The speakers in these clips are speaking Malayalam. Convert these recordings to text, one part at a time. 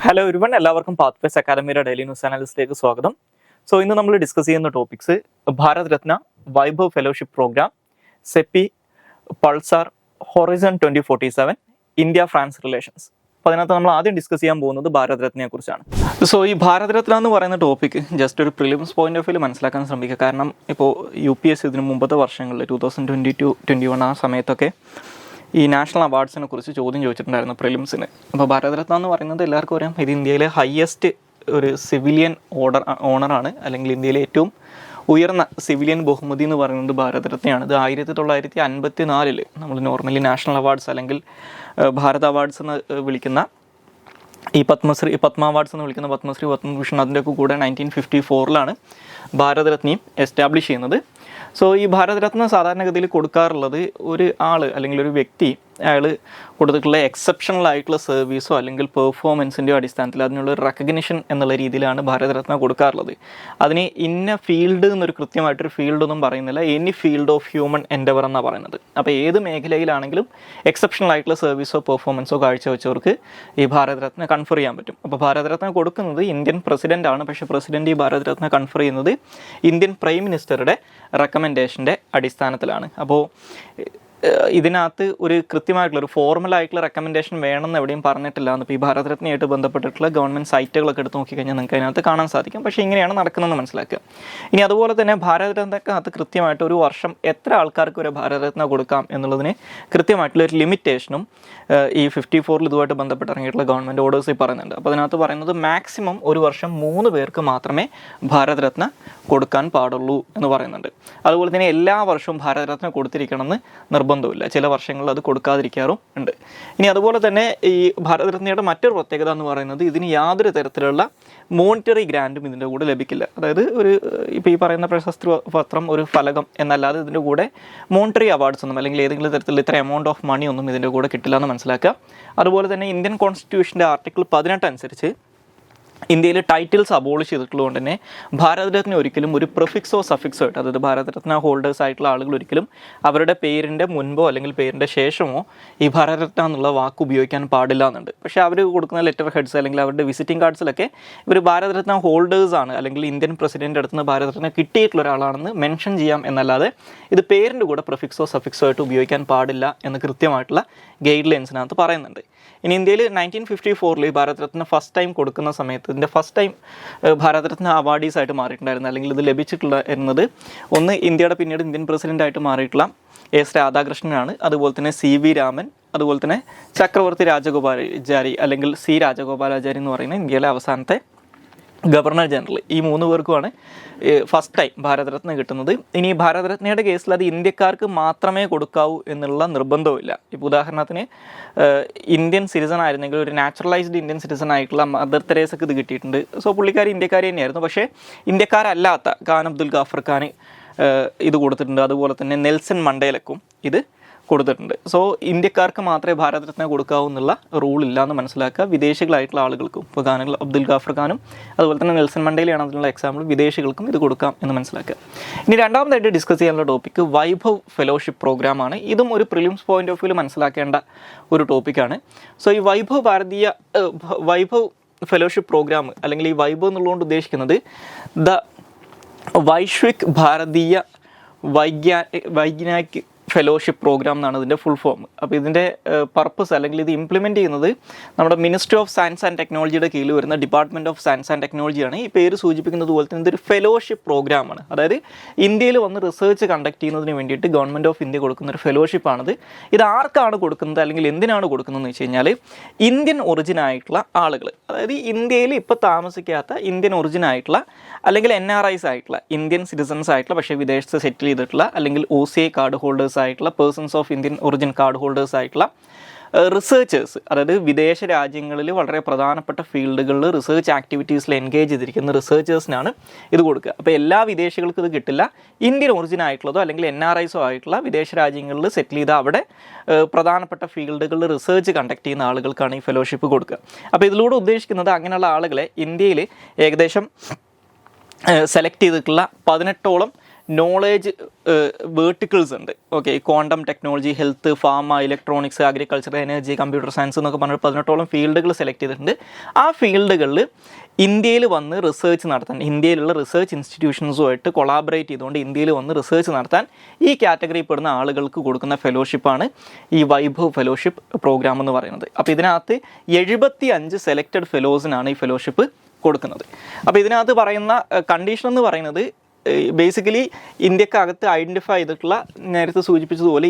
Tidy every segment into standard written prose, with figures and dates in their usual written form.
ഹലോ എവരിവൺ, എല്ലാവർക്കും പാത്വേസ് അക്കാദമിയുടെ ഡെയിലി ന്യൂസ് അനാലിസിലേക്ക് സ്വാഗതം. ഇന്ന് നമ്മൾ ഡിസ്കസ് ചെയ്യുന്ന topics Bharat Ratna, Vaibhav fellowship programme, CEPI, pulsar, horizon 2047, India France relations. അപ്പോൾ അതിനകത്ത് നമ്മൾ ആദ്യം ഡിസ്കസ് ചെയ്യാൻ പോകുന്നത് ഭാരത് രത്നയെ കുറിച്ചാണ്. ഈ ഭാരത് രത്ന എന്ന് പറയുന്ന ടോപ്പിക് ജസ്റ്റ് ഒരു പ്രിലിംസ് പോയിന്റ് ഓഫ് വ്യൂ മനസ്സിലാക്കാൻ ശ്രമിക്കുക. കാരണം ഇപ്പോൾ UPSC ഇതിന് മുമ്പത്തെ വർഷങ്ങളിൽ 2022-21 ആ സമയത്തൊക്കെ ഈ നാഷണൽ അവാർഡ്സിനെ കുറിച്ച് ചോദ്യം ചോദിച്ചിട്ടുണ്ടായിരുന്നു പ്രിലിംസിന്. അപ്പോൾ ഭാരത് രത്ന എന്ന് പറയുന്നത് എല്ലാവർക്കും അറിയാം, ഇത് ഇന്ത്യയിലെ ഹയസ്റ്റ് ഒരു സിവിലിയൻ ഓണറാണ്, അല്ലെങ്കിൽ ഇന്ത്യയിലെ ഏറ്റവും ഉയർന്ന സിവിലിയൻ ബഹുമതി എന്ന് പറയുന്നത് ഭാരത് രത്നയാണ്. ഇത് 1954 നമ്മൾ നോർമലി നാഷണൽ അവാർഡ്സ് അല്ലെങ്കിൽ ഭാരത് അവാർഡ്സ് എന്ന് വിളിക്കുന്ന ഈ പത്മ അവാർഡ്സ് എന്ന് വിളിക്കുന്ന പത്മശ്രീ, പത്മഭൂഷൺ അതിൻ്റെയൊക്കെ കൂടെ 1954 ഭാരത് രത്നയും എസ്റ്റാബ്ലിഷ് ചെയ്യുന്നത്. ഈ ഭാരത് രത്ന സാധാരണഗതിയിൽ കൊടുക്കാറുള്ളത് ഒരു ആൾ അല്ലെങ്കിൽ ഒരു വ്യക്തി അയാൾ കൊടുത്തിട്ടുള്ള എക്സെപ്ഷണൽ ആയിട്ടുള്ള സർവീസോ അല്ലെങ്കിൽ പെർഫോമൻസിൻ്റെയോ അടിസ്ഥാനത്തിൽ അതിനുള്ള ഒരു റെക്കഗ്നിഷൻ എന്നുള്ള രീതിയിലാണ് ഭാരത് രത്ന കൊടുക്കാറുള്ളത്. അതിന് ഇന്ന ഫീൽഡ് എന്നൊരു കൃത്യമായിട്ടൊരു ഫീൽഡൊന്നും പറയുന്നില്ല, any field of human Endeavour എന്നാണ് പറയുന്നത്. അപ്പോൾ ഏത് മേഖലയിലാണെങ്കിലും എക്സെപ്ഷണൽ ആയിട്ടുള്ള സർവീസോ പെർഫോമൻസോ കാഴ്ചവെച്ചവർക്ക് ഈ ഭാരത് രത്ന കൺഫർ ചെയ്യാൻ പറ്റും. അപ്പോൾ ഭാരത് രത്ന കൊടുക്കുന്നത് ഇന്ത്യൻ പ്രസിഡൻ്റാണ്, പക്ഷേ പ്രസിഡന്റ് ഈ ഭാരത് രത്ന കൺഫർ ചെയ്യുന്നത് ഇന്ത്യൻ പ്രൈം മിനിസ്റ്ററുടെ റെക്കമെൻഡേഷൻ്റെ അടിസ്ഥാനത്തിലാണ്. അപ്പോൾ ഇതിനകത്ത് ഒരു കൃത്യമായിട്ടുള്ള ഒരു ഫോർമലായിട്ടുള്ള റെക്കമെൻഡേഷൻ വേണമെന്ന് എവിടെയും പറഞ്ഞിട്ടില്ല. എന്നിപ്പോൾ ഈ ഭാരത് രത്നയായിട്ട് ബന്ധപ്പെട്ടിട്ടുള്ള ഗവൺമെൻറ് സൈറ്റുകളൊക്കെ എടുത്ത് നോക്കിക്കഴിഞ്ഞാൽ നിങ്ങൾക്ക് അതിനകത്ത് കാണാൻ സാധിക്കും. പക്ഷേ ഇങ്ങനെയാണ് നടക്കുന്നതെന്ന് മനസ്സിലാക്കുക. ഇനി അതുപോലെ തന്നെ ഭാരത് രത്നക്കകത്ത് കൃത്യമായിട്ട് ഒരു വർഷം എത്ര ആൾക്കാർക്ക് ഒരു ഭാരത് രത്ന കൊടുക്കാം എന്നുള്ളതിന് കൃത്യമായിട്ടുള്ള ഒരു ലിമിറ്റേഷനും ഈ 54 ഇതുമായിട്ട് ബന്ധപ്പെട്ട് ഇറങ്ങിയിട്ടുള്ള ഗവൺമെൻറ് ഓർഡേഴ്സിൽ പറയുന്നുണ്ട്. അപ്പോൾ അതിനകത്ത് പറയുന്നത് മാക്സിമം ഒരു വർഷം 3 പേർക്ക് മാത്രമേ ഭാരത് രത്ന കൊടുക്കാൻ പാടുള്ളൂ എന്ന് പറയുന്നുണ്ട്. അതുപോലെ തന്നെ എല്ലാ വർഷവും ഭാരത് രത്ന കൊടുത്തിരിക്കണമെന്ന് നിർബന്ധമില്ല, ചില വർഷങ്ങളിൽ അത് കൊടുക്കാതിരിക്കാറും ഉണ്ട്. ഇനി അതുപോലെ തന്നെ ഈ ഭാരത് രത്നയുടെ മറ്റൊരു പ്രത്യേകത എന്ന് പറയുന്നത് ഇതിന് യാതൊരു തരത്തിലുള്ള മോണിറ്ററി ഗ്രാൻറ്റും ഇതിൻ്റെ കൂടെ ലഭിക്കില്ല. അതായത് ഇപ്പോൾ ഈ പറയുന്ന പ്രശസ്തി പത്രം, ഒരു ഫലകം എന്നല്ലാതെ ഇതിൻ്റെ കൂടെ മോണിറ്ററി അവാർഡ്സ് ഒന്നും അല്ലെങ്കിൽ ഏതെങ്കിലും തരത്തിലുള്ള ഇത്ര എമൗണ്ട് ഓഫ് മണി ഒന്നും ഇതിൻ്റെ കൂടെ കിട്ടില്ല എന്ന് മനസ്സിലാക്കുക. അതുപോലെ തന്നെ ഇന്ത്യൻ കോൺസ്റ്റിറ്റ്യൂഷൻ്റെ ആർട്ടിക്കിൾ 18 അനുസരിച്ച് ഇന്ത്യയിൽ ടൈറ്റിൽസ് അബോളിഷ് ചെയ്തിട്ടുള്ളതുകൊണ്ട് തന്നെ ഭാരത് രത്ന ഒരിക്കലും ഒരു പ്രിഫിക്സോ സഫിക്സോ ആയിട്ട്, അതായത് ഭാരത് രത്ന ഹോൾഡേഴ്സ് ആയിട്ടുള്ള ആളുകൾ ഒരിക്കലും അവരുടെ പേരിൻ്റെ മുൻപോ അല്ലെങ്കിൽ പേരിൻ്റെ ശേഷമോ ഈ ഭാരത് രത്ന എന്നുള്ള വാക്ക് ഉപയോഗിക്കാൻ പാടില്ല എന്നുണ്ട്. പക്ഷേ അവർ കൊടുക്കുന്ന ലെറ്റർ ഹെഡ്സ് അല്ലെങ്കിൽ അവരുടെ വിസിറ്റിംഗ് കാർഡ്സിലൊക്കെ ഇവർ ഭാരത് രത്ന ഹോൾഡേഴ്സ് ആണ് അല്ലെങ്കിൽ ഇന്ത്യൻ പ്രസിഡൻ്റ് അടുത്ത് നിന്ന് ഭാരത് രത്ന കിട്ടിയിട്ടുള്ള ഒരാളാണെന്ന് മെൻഷൻ ചെയ്യാം എന്നല്ലാതെ ഇത് പേരിൻ്റെ കൂടെ പ്രിഫിക്സോ സഫിക്സോ ആയിട്ട് ഉപയോഗിക്കാൻ പാടില്ല എന്ന് കൃത്യമായിട്ടുള്ള ഗൈഡ് ലൈൻസിനകത്ത് പറയുന്നുണ്ട്. ഇനി ഇന്ത്യയിൽ 1954 ഭാരത് രത്ന ഫസ്റ്റ് ടൈം കൊടുക്കുന്ന സമയത്ത് ഇതിൻ്റെ ഫസ്റ്റ് ടൈം ഭാരത് രത്ന അവാർഡീസ് ആയിട്ട് മാറിയിട്ടുണ്ടായിരുന്നു, അല്ലെങ്കിൽ ഇത് ലഭിച്ചിട്ടുള്ളത് ഒന്ന് ഇന്ത്യയുടെ പിന്നീട് ഇന്ത്യൻ പ്രസിഡൻ്റായിട്ട് മാറിയിട്ടുള്ള S. രാധാകൃഷ്ണനാണ്, അതുപോലെ തന്നെ CV രാമൻ, അതുപോലെ തന്നെ ചക്രവർത്തി രാജഗോപാലാചാരി അല്ലെങ്കിൽ C. രാജഗോപാലാചാരി എന്ന് പറയുന്ന ഇന്ത്യയിലെ അവസാനത്തെ ഗവർണർ ജനറൽ. ഈ 3 പേർക്കുമാണ് ഫസ്റ്റ് ടൈം ഭാരത് രത്ന കിട്ടുന്നത്. ഇനി ഭാരത് രത്നയുടെ കേസിൽ അത് ഇന്ത്യക്കാർക്ക് മാത്രമേ കൊടുക്കാവൂ എന്നുള്ള നിർബന്ധവുമില്ല. ഇപ്പോൾ ഉദാഹരണത്തിന് ഇന്ത്യൻ സിറ്റിസൺ ആയിരുന്നെങ്കിൽ ഒരു നാച്ചുറലൈസ്ഡ് ഇന്ത്യൻ സിറ്റിസൺ ആയിട്ടുള്ള മദർ തെരേസക്ക് ഇത് കിട്ടിയിട്ടുണ്ട്. ഇന്ത്യക്കാരി തന്നെയായിരുന്നു. പക്ഷേ ഇന്ത്യക്കാരല്ലാത്ത ഖാൻ അബ്ദുൽ ഗാഫർ ഖാൻ ഇത് കൊടുത്തിട്ടുണ്ട്. അതുപോലെ തന്നെ നെൽസൺ മണ്ടേലക്കും ഇത് കൊടുത്തിട്ടുണ്ട്. ഇന്ത്യക്കാർക്ക് മാത്രമേ ഭാരത് രത്ന കൊടുക്കാവൂ എന്നുള്ള റൂൾ ഇല്ല എന്ന് മനസ്സിലാക്കുക. വിദേശികളായിട്ടുള്ള ആളുകൾക്കും, ഇപ്പോൾ ഖാൻ അബ്ദുൽ ഗാഫർ ഖാനും അതുപോലെ തന്നെ നെൽസൺ മണ്ടേലയാണ് അതിനുള്ള എക്സാമ്പിൾ, വിദേശികൾക്കും ഇത് കൊടുക്കാം എന്ന് മനസ്സിലാക്കുക. ഇനി രണ്ടാമതായിട്ട് ഡിസ്കസ് ചെയ്യാനുള്ള ടോപ്പിക്ക് വൈഭവ് ഫെലോഷിപ്പ് പ്രോഗ്രാമാണ്. ഇതും ഒരു പ്രിലിംസ് പോയിന്റ് ഓഫ് വ്യൂ മനസ്സിലാക്കേണ്ട ഒരു ടോപ്പിക്കാണ്. ഈ വൈഭവ് ഫെലോഷിപ്പ് പ്രോഗ്രാം അല്ലെങ്കിൽ ഈ വൈഭവ് എന്നുള്ളതുകൊണ്ട് ഉദ്ദേശിക്കുന്നത് the Vaishvik Bharatiya Vaigyanik fellowship programme എന്നാണ് ഇതിൻ്റെ ഫുൾ ഫോം. അപ്പോൾ ഇതിൻ്റെ പർപ്പസ് അല്ലെങ്കിൽ ഇത് ഇംപ്ലിമെൻറ്റ് ചെയ്യുന്നത് നമ്മുടെ മിനിസ്ട്രി ഓഫ് സയൻസ് ആൻഡ് ടെക്നോളജിയുടെ കീഴിൽ വരുന്ന ഡിപ്പാർട്ട്മെൻറ്റ് ഓഫ് സയൻസ് ആൻഡ് ടെക്നോളജിയാണ്. ഈ പേര് സൂചിപ്പിക്കുന്നത് പോലെ തന്നെ ഇതൊരു ഫെലോഷിപ്പ് പ്രോഗ്രാമാണ്. അതായത് ഇന്ത്യയിൽ വന്ന് റിസർച്ച് കണ്ടക്ട് ചെയ്യുന്നതിന് വേണ്ടിയിട്ട് ഗവൺമെൻറ് ഓഫ് ഇന്ത്യ കൊടുക്കുന്ന ഒരു ഫെലോഷിപ്പാണിത്. ഇത് ആർക്കാണ് കൊടുക്കുന്നത് അല്ലെങ്കിൽ എന്തിനാണ് കൊടുക്കുന്നതെന്ന് വെച്ച് കഴിഞ്ഞാൽ ഇന്ത്യൻ ഒറിജിൻ ആയിട്ടുള്ള ആളുകൾ, അതായത് ഇന്ത്യയിൽ ഇപ്പോൾ താമസിക്കാത്ത ഇന്ത്യൻ ഒറിജിൻ ആയിട്ടുള്ള അല്ലെങ്കിൽ NRIs ആയിട്ടുള്ള ഇന്ത്യൻ സിറ്റിസൺസ് ആയിട്ടുള്ള പക്ഷേ വിദേശത്ത് സെറ്റിൽ ചെയ്തിട്ടുള്ള അല്ലെങ്കിൽ OCI കാർഡ് ഹോൾഡേഴ്സ് ആയിട്ടുള്ള persons of Indian origin card holders ആയിട്ടുള്ള റിസർച്ചേഴ്സ്, അതായത് വിദേശ രാജ്യങ്ങളിൽ വളരെ പ്രധാനപ്പെട്ട ഫീൽഡുകളിൽ റിസർച്ച് ആക്ടിവിറ്റീസിൽ എൻഗേജ് ചെയ്തിരിക്കുന്ന റിസർച്ചേഴ്സിനാണ് ഇത് കൊടുക്കുക. അപ്പോൾ എല്ലാ വിദേശികൾക്കും ഇത് കിട്ടില്ല. ഇന്ത്യൻ ഒറിജിൻ ആയിട്ടുള്ളതോ അല്ലെങ്കിൽ NRIs ആയിട്ടുള്ള വിദേശ രാജ്യങ്ങളിൽ സെറ്റിൽ ചെയ്ത അവിടെ പ്രധാനപ്പെട്ട ഫീൽഡുകളിൽ റിസർച്ച് കണ്ടക്ട് ചെയ്യുന്ന ആളുകൾക്കാണ് ഈ ഫെലോഷിപ്പ് കൊടുക്കുക. അപ്പോൾ ഇതിലൂടെ ഉദ്ദേശിക്കുന്നത് അങ്ങനെയുള്ള ആളുകളെ ഇന്ത്യയിൽ ഏകദേശം സെലക്ട് ചെയ്തിട്ടുള്ള 18ഓളം നോളേജ് വേർട്ടിക്കിൾസ് ഉണ്ട്. Okay, quantum technology, health, pharma, electronics, agriculture, energy, computer science എന്നൊക്കെ പറഞ്ഞിട്ട് 18ഓളം ഫീൽഡുകൾ സെലക്ട് ചെയ്തിട്ടുണ്ട്. ആ ഫീൽഡുകളിൽ ഇന്ത്യയിൽ വന്ന് റിസർച്ച് നടത്താൻ, ഇന്ത്യയിലുള്ള റിസർച്ച് ഇൻസ്റ്റിറ്റ്യൂഷൻസുമായിട്ട് കൊളാബറേറ്റ് ചെയ്തുകൊണ്ട് ഇന്ത്യയിൽ വന്ന് റിസർച്ച് നടത്താൻ ഈ കാറ്റഗറിയിൽ പെടുന്ന ആളുകൾക്ക് കൊടുക്കുന്ന ഫെലോഷിപ്പാണ് ഈ വൈഭവ് ഫെലോഷിപ്പ് പ്രോഗ്രാം എന്ന് പറയുന്നത്. അപ്പോൾ ഇതിനകത്ത് 75 സെലക്റ്റഡ് ഫെലോസിനാണ് ഈ ഫെലോഷിപ്പ് കൊടുക്കുന്നത്. അപ്പോൾ ഇതിനകത്ത് പറയുന്ന കണ്ടീഷൻ എന്ന് പറയുന്നത് ബേസിക്കലി ഇന്ത്യക്കകത്ത് ഐഡൻറ്റിഫൈ ചെയ്തിട്ടുള്ള, നേരത്തെ സൂചിപ്പിച്ചതുപോലെ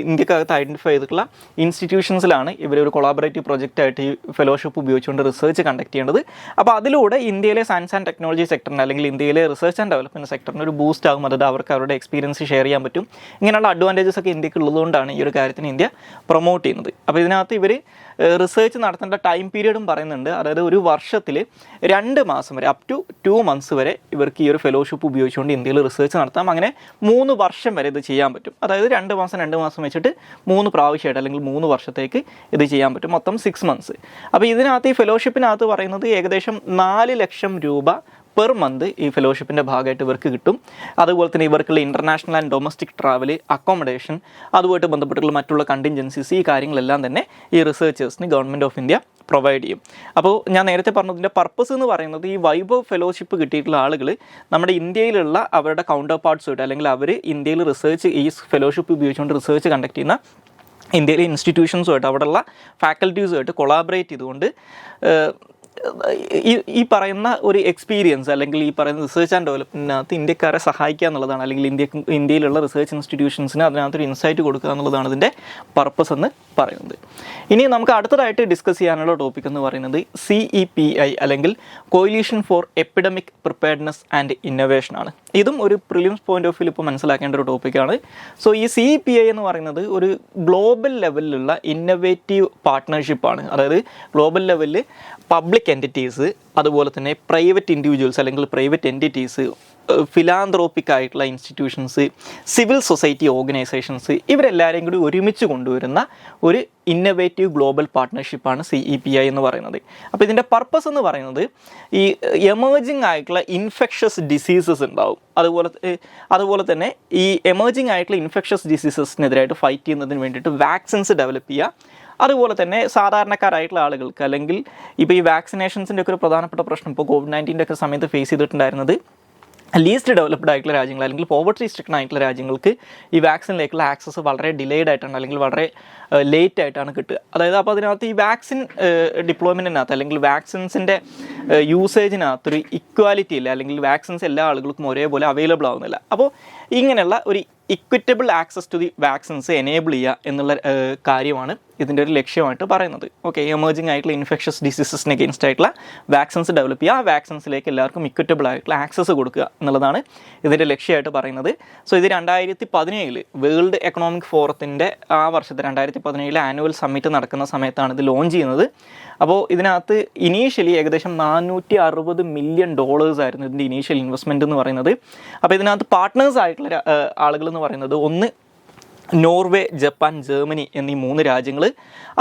ഇന്ത്യക്കകത്ത് ഐഡൻറ്റിഫൈ ചെയ്തിട്ടുള്ള ഇൻസ്റ്റിറ്റ്യൂഷൻസിലാണ് ഇവരൊരു കൊളാബറേറ്റീവ് പ്രൊജക്റ്റായിട്ട് ഈ ഫെലോഷിപ്പ് ഉപയോഗിച്ചുകൊണ്ട് റിസർച്ച് കണ്ടക്ട് ചെയ്യേണ്ടത്. അപ്പോൾ അതിലൂടെ ഇന്ത്യയിലെ സയൻസ് ആൻഡ് ടെക്നോളജി സെക്ടറിന് അല്ലെങ്കിൽ ഇന്ത്യയിലെ റിസർച്ച് ആൻഡ് ഡെവലപ്മെൻറ്റ് സെക്ടറിന് ഒരു ബൂസ്റ്റ് ആകും. അതായത് അവർക്ക് അവരുടെ എക്സ്പീരിയൻസ് ഷെയർ ചെയ്യാൻ പറ്റും. ഇങ്ങനെയുള്ള അഡ്വാൻറ്റേജസ് ഒക്കെ ഇന്ത്യക്ക് ഉള്ളതുകൊണ്ടാണ് ഈ ഒരു കാര്യത്തിന് ഇന്ത്യ പ്രൊമോട്ട് ചെയ്യുന്നത്. അപ്പോൾ ഇതിനകത്ത് ഇവർ റിസർച്ച് നടത്തേണ്ട ടൈം പീരീഡും പറയുന്നുണ്ട്. അതായത് ഒരു വർഷത്തിൽ 2 മാസം വരെ, അപ് ടു 2 months വരെ ഇവർക്ക് ഈ ഒരു ഫെലോഷിപ്പ് ഉപയോഗിച്ചുകൊണ്ട് ഇന്ത്യയിൽ റിസർച്ച് നടത്താം. അങ്ങനെ 3 വർഷം വരെ ഇത് ചെയ്യാൻ പറ്റും. അതായത് 2 മാസം വെച്ചിട്ട് 3 പ്രാവശ്യമായിട്ട് അല്ലെങ്കിൽ 3 വർഷത്തേക്ക് ഇത് ചെയ്യാൻ പറ്റും. മൊത്തം 6 months. അപ്പോൾ ഇതിനകത്ത് ഈ ഫെലോഷിപ്പിനകത്ത് പറയുന്നത് ഏകദേശം 4 ലക്ഷം രൂപ പെർ മന്ത് ഈ ഫെലോഷിപ്പിൻ്റെ ഭാഗമായിട്ട് ഇവർക്ക് കിട്ടും. അതുപോലെ തന്നെ ഇവർക്കുള്ള international and domestic travel, accommodation, അതുമായിട്ട് ബന്ധപ്പെട്ടുള്ള മറ്റുള്ള കണ്ടിൻജൻസീസ്, ഈ കാര്യങ്ങളെല്ലാം തന്നെ ഈ റിസർച്ചേഴ്സിന് ഗവൺമെൻറ് ഓഫ് ഇന്ത്യ പ്രൊവൈഡ് ചെയ്യും. അപ്പോൾ ഞാൻ നേരത്തെ പറഞ്ഞതിൻ്റെ പർപ്പസ് എന്ന് പറയുന്നത് ഈ വൈഭവ് ഫെലോഷിപ്പ് കിട്ടിയിട്ടുള്ള ആളുകൾ നമ്മുടെ ഇന്ത്യയിലുള്ള അവരുടെ കൗണ്ടർ പാർട്സുമായിട്ട് അല്ലെങ്കിൽ അവർ ഇന്ത്യയിൽ റിസർച്ച് ഈ ഫെലോഷിപ്പ് ഉപയോഗിച്ചുകൊണ്ട് റിസർച്ച് കണ്ടക്ട് ചെയ്യുന്ന ഇന്ത്യയിലെ ഇൻസ്റ്റിറ്റ്യൂഷൻസുമായിട്ട് അവിടെയുള്ള ഫാക്കൽറ്റീസുമായിട്ട് കൊളാബറേറ്റ് ചെയ്തുകൊണ്ട് ഈ പറയുന്ന ഒരു എക്സ്പീരിയൻസ് അല്ലെങ്കിൽ ഈ പറയുന്ന റിസർച്ച് ആൻഡ് ഡെവലപ്മെൻറ്റിനകത്ത് ഇന്ത്യക്കാരെ സഹായിക്കുക എന്നുള്ളതാണ്, അല്ലെങ്കിൽ ഇന്ത്യയിലുള്ള റിസർച്ച് ഇൻസ്റ്റിറ്റ്യൂഷൻസിന് അതിനകത്തൊരു ഇൻസൈറ്റ് കൊടുക്കുക എന്നുള്ളതാണ് ഇതിൻ്റെ പർപ്പസ് എന്ന് പറയുന്നത്. ഇനി നമുക്ക് അടുത്തതായിട്ട് ഡിസ്കസ് ചെയ്യാനുള്ള ടോപ്പിക് എന്ന് പറയുന്നത് CEPI അല്ലെങ്കിൽ coalition for epidemic preparedness and innovation ആണ്. ഇതും ഒരു പ്രിലിംസ് പോയിന്റ് ഓഫ് വ്യൂ ഇപ്പോൾ മനസ്സിലാക്കേണ്ട ഒരു ടോപ്പിക്കാണ്. സോ ഈ CEPI എന്ന് പറയുന്നത് ഒരു ഗ്ലോബൽ ലെവലിലുള്ള ഇന്നൊവേറ്റീവ് പാർട്ട്ണർഷിപ്പാണ്. അതായത് ഗ്ലോബൽ ലെവലിൽ പബ്ലിക് എൻറ്റിറ്റീസ്, അതുപോലെ തന്നെ പ്രൈവറ്റ് ഇൻഡിവിജ്വൽസ് അല്ലെങ്കിൽ പ്രൈവറ്റ് എൻറ്റിറ്റീസ്, ഫിലാന്ത്രോപ്പിക് ആയിട്ടുള്ള ഇൻസ്റ്റിറ്റ്യൂഷൻസ്, സിവിൽ സൊസൈറ്റി ഓർഗനൈസേഷൻസ്, ഇവരെല്ലാവരെയും കൂടി ഒരുമിച്ച് കൊണ്ടുവരുന്ന ഒരു ഇന്നൊവേറ്റീവ് ഗ്ലോബൽ പാർട്ട്ണർഷിപ്പാണ് CEPI എന്ന് പറയുന്നത്. അപ്പോൾ ഇതിൻ്റെ പർപ്പസ് എന്ന് പറയുന്നത് ഈ എമേർജിങ് ആയിട്ടുള്ള ഇൻഫെക്ഷസ് ഡിസീസസ് ഉണ്ടാവും. അതുപോലെ തന്നെ ഈ എമേർജിങ് ആയിട്ടുള്ള ഇൻഫെക്ഷസ് ഡിസീസസിനെതിരായിട്ട് ഫൈറ്റ് ചെയ്യുന്നതിന് വേണ്ടിയിട്ട് വാക്സിൻസ് ഡെവലപ്പ് ചെയ്യുക. അതുപോലെ തന്നെ സാധാരണക്കാരായിട്ടുള്ള ആളുകൾക്ക്, അല്ലെങ്കിൽ ഇപ്പോൾ ഈ വാക്സിനേഷൻസിൻ്റെ ഒക്കെ ഒരു പ്രധാനപ്പെട്ട പ്രശ്നം ഇപ്പോൾ COVID-19 ഒക്കെ സമയത്ത് ഫേസ് ചെയ്തിട്ടുണ്ടായിരുന്നത് ലീസ്റ്റ് ഡെവലപ്ഡ് ആയിട്ടുള്ള രാജ്യങ്ങൾ അല്ലെങ്കിൽ പോവർട്ടി സ്ട്രിക്റ്റൻ ആയിട്ടുള്ള രാജ്യങ്ങൾക്ക് ഈ വാക്സിനിലേക്കുള്ള ആക്സസ് വളരെ ഡിലേഡ് ആയിട്ടാണ് അല്ലെങ്കിൽ വളരെ ലേറ്റ് ആയിട്ടാണ് കിട്ടുക. അതായത് അപ്പോൾ അതിനകത്ത് ഈ വാക്സിൻ ഡിപ്ലോയ്മെൻറ്റിനകത്ത് അല്ലെങ്കിൽ വാക്സിൻസിൻ്റെ യൂസേജിനകത്തൊരു ഇക്വാലിറ്റി ഇല്ല, അല്ലെങ്കിൽ വാക്സിൻസ് എല്ലാ ആളുകൾക്കും ഒരേപോലെ അവൈലബിൾ ആവുന്നില്ല. അപ്പോൾ ഇങ്ങനെയുള്ള ഒരു equitable access to the vaccines enable ചെയ്യുക എന്നുള്ള കാര്യമാണ് ഇതിൻ്റെ ഒരു ലക്ഷ്യമായിട്ട് പറയുന്നത്. ഓക്കെ, എമേർജിങ് ആയിട്ടുള്ള ഇൻഫെക്ഷസ് ഡിസീസസിന് അഗെയിൻസ്റ്റ് ആയിട്ടുള്ള വാക്സിൻസ് ഡെവലപ്പ് ചെയ്യുക, ആ വാക്സിൻസിലേക്ക് എല്ലാവർക്കും ഇക്വിറ്റബിൾ ആയിട്ടുള്ള ആക്സസ് കൊടുക്കുക എന്നുള്ളതാണ് ഇതിൻ്റെ ലക്ഷ്യമായിട്ട് പറയുന്നത്. സോ ഇത് 2017 വേൾഡ് എക്കണോമിക് ഫോറത്തിൻ്റെ ആ വർഷത്തെ 2017 ആനുവൽ സമ്മിറ്റ് നടക്കുന്ന സമയത്താണ് ഇത് ലോഞ്ച് ചെയ്യുന്നത്. അപ്പോൾ ഇതിനകത്ത് ഇനീഷ്യലി ഏകദേശം $460 മില്യൺ ആയിരുന്നു ഇതിൻ്റെ ഇനീഷ്യൽ ഇൻവെസ്റ്റ്മെൻറ്റ് എന്ന് പറയുന്നത്. അപ്പോൾ ഇതിനകത്ത് പാർട്ട്നേഴ്സ് ആയിട്ടുള്ള ആളുകൾ എന്ന് പറയുന്നത് ഒന്ന് നോർവേ, ജപ്പാൻ, ജർമ്മനി എന്നീ 3 രാജ്യങ്ങൾ,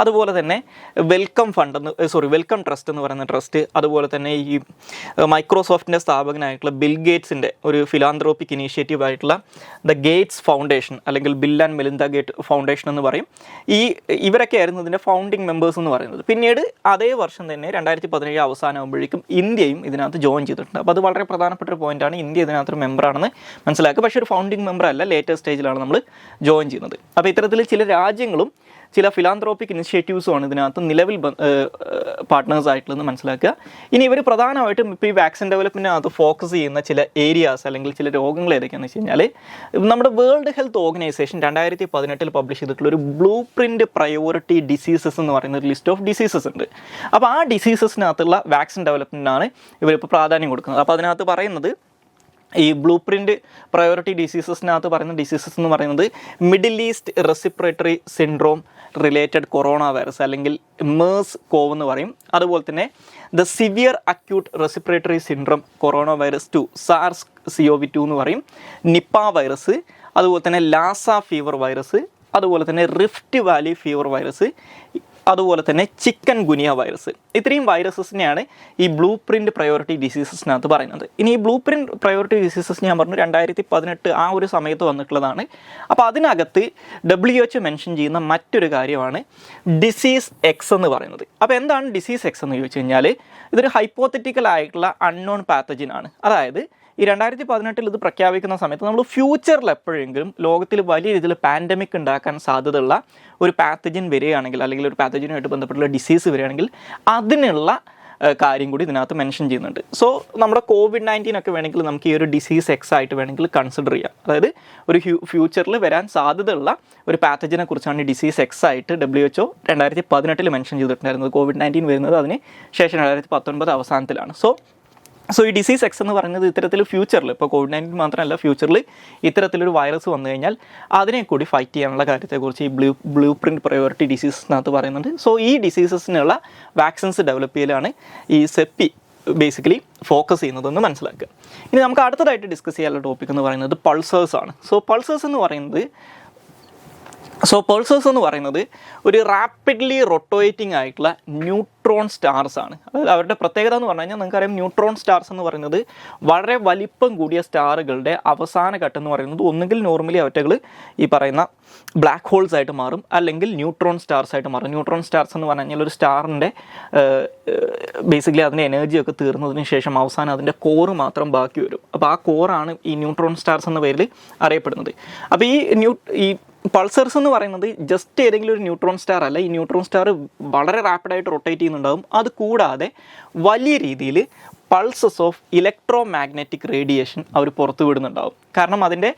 അതുപോലെ തന്നെ വെൽക്കം ട്രസ്റ്റ് എന്ന് പറയുന്ന ട്രസ്റ്റ്, അതുപോലെ തന്നെ ഈ മൈക്രോസോഫ്റ്റിൻ്റെ സ്ഥാപകനായിട്ടുള്ള ബിൽ ഗേറ്റ്സിൻ്റെ ഒരു ഫിലാന്ത്രോപ്പിക് ഇനീഷ്യേറ്റീവ് ആയിട്ടുള്ള ദ ഗേറ്റ്സ് ഫൗണ്ടേഷൻ അല്ലെങ്കിൽ bill and Melinda gate foundation എന്ന് പറയും. ഇവരൊക്കെ ആയിരുന്നു ഇതിൻ്റെ ഫൗണ്ടിങ് മെമ്പേഴ്സ് എന്ന് പറയുന്നത്. പിന്നീട് അതേ വർഷം തന്നെ 2017 അവസാനമാകുമ്പോഴേക്കും ഇന്ത്യയും ഇതിനകത്ത് ജോയിൻ ചെയ്തിട്ടുണ്ട്. അപ്പോൾ അത് വളരെ പ്രധാനപ്പെട്ട ഒരു പോയിൻ്റാണ്. ഇന്ത്യ ഇതിനകത്തൊരു മെമ്പറാണെന്ന് മനസ്സിലാക്കുക. പക്ഷേ ഒരു ഫൗണ്ടിങ് മെമ്പർ അല്ല, ലേറ്റസ്റ്റ് സ്റ്റേജിലാണ് നമ്മൾ ജോയിൻ ചെയ്യുന്നത്. അപ്പോൾ ഇത്തരത്തിൽ ചില രാജ്യങ്ങളും ചില ഫിലാന്ത്രോപ്പിക് ഇനിഷ്യേറ്റീവ്സുമാണ് ഇതിനകത്ത് നിലവിൽ പാർട്ട്നേഴ്സ് ആയിട്ടുള്ളതെന്ന് മനസ്സിലാക്കുക. ഇനി ഇവർ പ്രധാനമായിട്ടും ഇപ്പോൾ ഈ വാക്സിൻ ഡെവലപ്മെൻറ്റിനകത്ത് ഫോക്കസ് ചെയ്യുന്ന ചില ഏരിയാസ് അല്ലെങ്കിൽ ചില രോഗങ്ങൾ ഏതൊക്കെയാണെന്ന് വെച്ച് കഴിഞ്ഞാൽ നമ്മുടെ വേൾഡ് ഹെൽത്ത് ഓർഗനൈസേഷൻ 2018 പബ്ലിഷ് ചെയ്തിട്ടുള്ള ഒരു ബ്ലൂ പ്രിൻറ്റ് പ്രയോറിറ്റി ഡിസീസസ് എന്ന് പറയുന്ന ഒരു ലിസ്റ്റ് ഓഫ് ഡിസീസസ് ഉണ്ട്. അപ്പോൾ ആ ഡിസീസസിനകത്തുള്ള വാക്സിൻ ഡെവലപ്മെൻറ്റിനാണ് ഇവരിപ്പോൾ പ്രാധാന്യം കൊടുക്കുന്നത്. അപ്പോൾ അതിനകത്ത് പറയുന്നത് ഈ ബ്ലൂ പ്രിൻറ്റ് പ്രയോറിറ്റി ഡിസീസസിനകത്ത് പറയുന്ന ഡിസീസസ് എന്ന് പറയുന്നത് Middle East respiratory syndrome related corona virus അല്ലെങ്കിൽ MERS-CoV എന്ന് പറയും. അതുപോലെ തന്നെ the severe acute respiratory syndrome corona virus 2 SARS-CoV-2 എന്ന് പറയും, നിപ്പ വൈറസ്, അതുപോലെ തന്നെ ലാസ ഫീവർ വൈറസ്, അതുപോലെ തന്നെ റിഫ്റ്റ് വാലി ഫീവർ വൈറസ്, അതുപോലെ തന്നെ ചിക്കൻ ഗുനിയ വൈറസ്. ഇത്രയും വൈറസസിനെയാണ് ഈ ബ്ലൂ പ്രിൻറ്റ് പ്രയോറിറ്റി ഡിസീസസിനകത്ത് പറയുന്നത്. ഇനി ഈ ബ്ലൂ പ്രിൻറ്റ് പ്രയോറിറ്റി ഡിസീസസ് ഞാൻ പറഞ്ഞു 2018 ആ ഒരു സമയത്ത് വന്നിട്ടുള്ളതാണ്. അപ്പോൾ അതിനകത്ത് WHO മെൻഷൻ ചെയ്യുന്ന മറ്റൊരു കാര്യമാണ് ഡിസീസ് എക്സ് എന്ന് പറയുന്നത്. അപ്പോൾ എന്താണ് ഡിസീസ് എക്സ് എന്ന് ചോദിച്ചു കഴിഞ്ഞാൽ ഇതൊരു ഹൈപ്പോത്തറ്റിക്കൽ ആയിട്ടുള്ള അൺനോൺ പാത്തജിൻ ആണ്. അതായത് ഈ 2018 ഇത് പ്രഖ്യാപിക്കുന്ന സമയത്ത് നമ്മൾ ഫ്യൂച്ചറിൽ എപ്പോഴെങ്കിലും ലോകത്തിൽ വലിയ രീതിയിൽ പാൻഡമിക് ഉണ്ടാക്കാൻ സാധ്യതയുള്ള ഒരു പാത്തജിൻ വരികയാണെങ്കിൽ, അല്ലെങ്കിൽ ഒരു പാത്തജിനുമായിട്ട് ബന്ധപ്പെട്ടുള്ള ഡിസീസ് വരികയാണെങ്കിൽ അതിനുള്ള കാര്യം കൂടി ഇതിനകത്ത് മെൻഷൻ ചെയ്യുന്നുണ്ട്. സോ നമ്മുടെ COVID-19 ഒക്കെ വേണമെങ്കിൽ നമുക്ക് ഈ ഒരു ഡിസീസ് എക്സ് ആയിട്ട് വേണമെങ്കിൽ കൺസിഡർ ചെയ്യാം. അതായത് ഒരു ഫ്യൂച്ചറിൽ വരാൻ സാധ്യതയുള്ള ഒരു പാത്തജിനെ കുറിച്ചാണ് ഡിസീസ് എക്സ് ആയിട്ട് WHO 2018 മെൻഷൻ ചെയ്തിട്ടുണ്ടായിരുന്നത്. COVID-19 വരുന്നത് അതിന് ശേഷം 2019 അവസാനത്തിലാണ്. സോ ഈ ഡിസീസ് എക്സ് എന്ന് പറയുന്നത് ഇത്തരത്തിൽ ഫ്യൂച്ചറിൽ, ഇപ്പോൾ COVID-19 മാത്രമല്ല, ഫ്യൂച്ചറിൽ ഇത്തരത്തിലൊരു വൈറസ് വന്നു കഴിഞ്ഞാൽ അതിനെ കൂടി ഫൈറ്റ് ചെയ്യാനുള്ള കാര്യത്തെക്കുറിച്ച് ഈ ബ്ലൂ പ്രിൻറ്റ് പ്രയോറിറ്റി ഡിസീസസിനകത്ത് പറയുന്നുണ്ട്. സോ ഈ ഡിസീസസിനുള്ള വാക്സിൻസ് ഡെവലപ്പ് ചെയ്യലാണ് ഈ സെപ്പി ബേസിക്കലി ഫോക്കസ് ചെയ്യുന്നതെന്ന് മനസ്സിലാക്കുക. ഇനി നമുക്ക് അടുത്തതായിട്ട് ഡിസ്കസ് ചെയ്യാനുള്ള ടോപ്പിക് എന്ന് പറയുന്നത് പൾസേഴ്സ് ആണ്. സോ പൾസേഴ്സ് എന്ന് പറയുന്നത് ഒരു റാപ്പിഡ്ലി റൊട്ടേറ്റിംഗ് ആയിട്ടുള്ള ന്യൂട്രോൺ സ്റ്റാർസ് ആണ്. അതായത് അവരുടെ പ്രത്യേകത എന്ന് പറഞ്ഞു കഴിഞ്ഞാൽ നിങ്ങൾക്കറിയാം, ന്യൂട്രോൺ സ്റ്റാർസ് എന്ന് പറയുന്നത് വളരെ വലിപ്പം കൂടിയ സ്റ്റാറുകളുടെ അവസാന ഘട്ടം എന്ന് പറയുന്നത് ഒന്നുകിൽ നോർമലി അവറ്റകൾ ഈ പറയുന്ന ബ്ലാക്ക് ഹോൾസ് ആയിട്ട് മാറും, അല്ലെങ്കിൽ ന്യൂട്രോൺ സ്റ്റാർസ് ആയിട്ട് മാറും. ന്യൂട്രോൺ സ്റ്റാർസ് എന്ന് പറഞ്ഞു കഴിഞ്ഞാൽ ഒരു സ്റ്റാറിൻ്റെ ബേസിക്കലി അതിൻ്റെ എനർജിയൊക്കെ തീർന്നതിന് ശേഷം അവസാനം അതിൻ്റെ കോറ് മാത്രം ബാക്കി വരും. അപ്പോൾ ആ കോറാണ് ഈ ന്യൂട്രോൺ സ്റ്റാർസ് എന്ന പേരിൽ അറിയപ്പെടുന്നത്. അപ്പോൾ ഈ പൾസേഴ്സ് എന്ന് പറയുന്നത് ജസ്റ്റ് ഏതെങ്കിലും ഒരു ന്യൂട്രോൺ സ്റ്റാർ അല്ല. ഈ ന്യൂട്രോൺ സ്റ്റാർ വളരെ റാപ്പിഡായിട്ട് റൊട്ടേറ്റ് ചെയ്യുന്നുണ്ടാകും. അത് കൂടാതെ വലിയ രീതിയിൽ pulses of electro magnetic radiation അവർ പുറത്തു വിടുന്നുണ്ടാകും. കാരണം അതിൻ്റെ